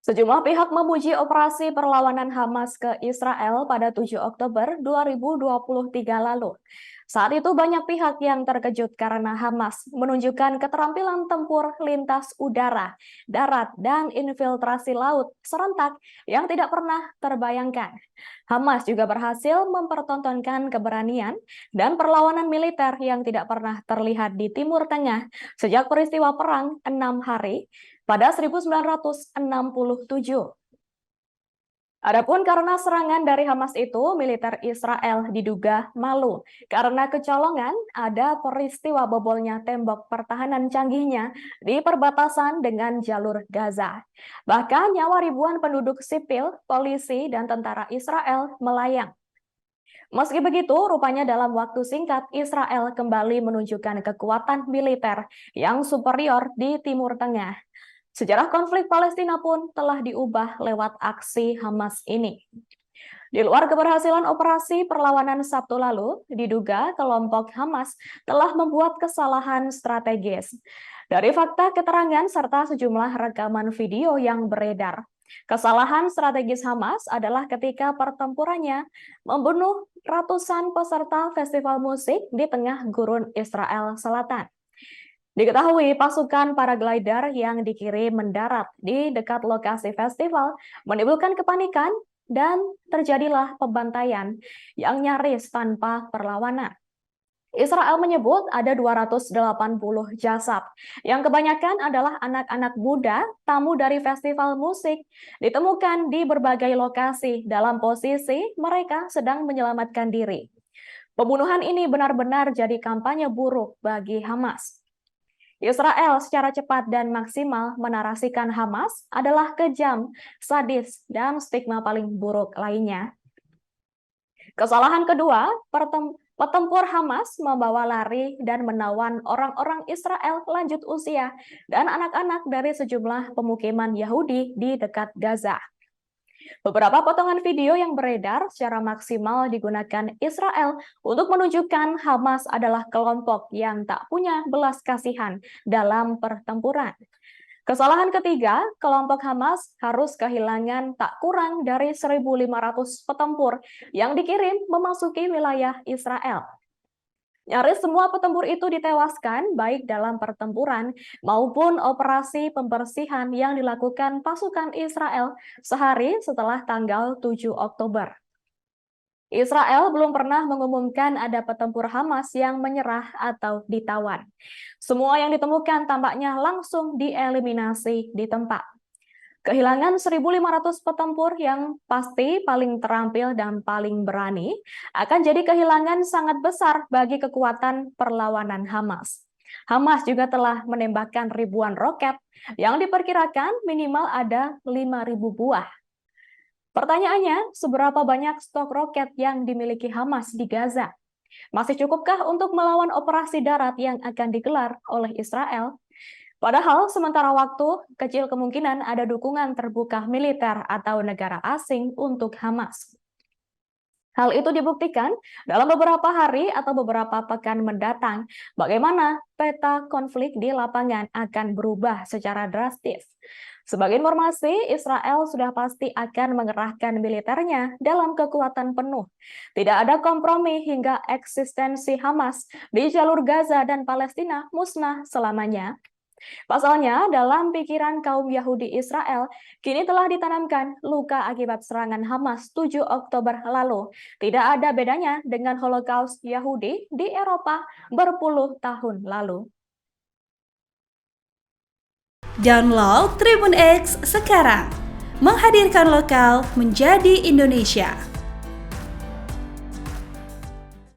Sejumlah pihak memuji operasi perlawanan Hamas ke Israel pada 7 Oktober 2023 lalu. Saat itu banyak pihak yang terkejut karena Hamas menunjukkan keterampilan tempur lintas udara, darat, dan infiltrasi laut serentak yang tidak pernah terbayangkan. Hamas juga berhasil mempertontonkan keberanian dan perlawanan militer yang tidak pernah terlihat di Timur Tengah sejak peristiwa perang 6 hari pada 1967. Adapun karena serangan dari Hamas itu, militer Israel diduga malu karena kecolongan ada peristiwa bobolnya tembok pertahanan canggihnya di perbatasan dengan jalur Gaza. Bahkan nyawa ribuan penduduk sipil, polisi, dan tentara Israel melayang. Meski begitu, rupanya dalam waktu singkat Israel kembali menunjukkan kekuatan militer yang superior di Timur Tengah. Sejarah konflik Palestina pun telah diubah lewat aksi Hamas ini. Di luar keberhasilan operasi perlawanan Sabtu lalu, diduga kelompok Hamas telah membuat kesalahan strategis. Dari fakta keterangan serta sejumlah rekaman video yang beredar, kesalahan strategis Hamas adalah ketika pertempurannya membunuh ratusan peserta festival musik di tengah gurun Israel Selatan. Diketahui pasukan paraglider yang dikirim mendarat di dekat lokasi festival menimbulkan kepanikan dan terjadilah pembantaian yang nyaris tanpa perlawanan. Israel menyebut ada 280 jasad, yang kebanyakan adalah anak-anak muda, tamu dari festival musik, ditemukan di berbagai lokasi dalam posisi mereka sedang menyelamatkan diri. Pembunuhan ini benar-benar jadi kampanye buruk bagi Hamas. Israel secara cepat dan maksimal menarasikan Hamas adalah kejam, sadis, dan stigma paling buruk lainnya. Kesalahan kedua, petempur Hamas membawa lari dan menawan orang-orang Israel lanjut usia dan anak-anak dari sejumlah pemukiman Yahudi di dekat Gaza. Beberapa potongan video yang beredar secara maksimal digunakan Israel untuk menunjukkan Hamas adalah kelompok yang tak punya belas kasihan dalam pertempuran. Kesalahan ketiga, kelompok Hamas harus kehilangan tak kurang dari 1.500 petempur yang dikirim memasuki wilayah Israel. Nyaris semua petempur itu ditewaskan baik dalam pertempuran maupun operasi pembersihan yang dilakukan pasukan Israel sehari setelah tanggal 7 Oktober. Israel belum pernah mengumumkan ada petempur Hamas yang menyerah atau ditawan. Semua yang ditemukan tampaknya langsung dieliminasi di tempat. Kehilangan 1.500 petempur yang pasti paling terampil dan paling berani akan jadi kehilangan sangat besar bagi kekuatan perlawanan Hamas. Hamas juga telah menembakkan ribuan roket yang diperkirakan minimal ada 5.000 buah. Pertanyaannya, seberapa banyak stok roket yang dimiliki Hamas di Gaza? Masih cukupkah untuk melawan operasi darat yang akan digelar oleh Israel? Padahal sementara waktu, kecil kemungkinan ada dukungan terbuka militer atau negara asing untuk Hamas. Hal itu dibuktikan dalam beberapa hari atau beberapa pekan mendatang, bagaimana peta konflik di lapangan akan berubah secara drastis. Sebagai informasi, Israel sudah pasti akan mengerahkan militernya dalam kekuatan penuh. Tidak ada kompromi hingga eksistensi Hamas di jalur Gaza dan Palestina musnah selamanya. Pasalnya, dalam pikiran kaum Yahudi Israel, kini telah ditanamkan luka akibat serangan Hamas 7 Oktober lalu. Tidak ada bedanya dengan Holocaust Yahudi di Eropa berpuluh tahun lalu. Download Tribun X sekarang, menghadirkan lokal menjadi Indonesia.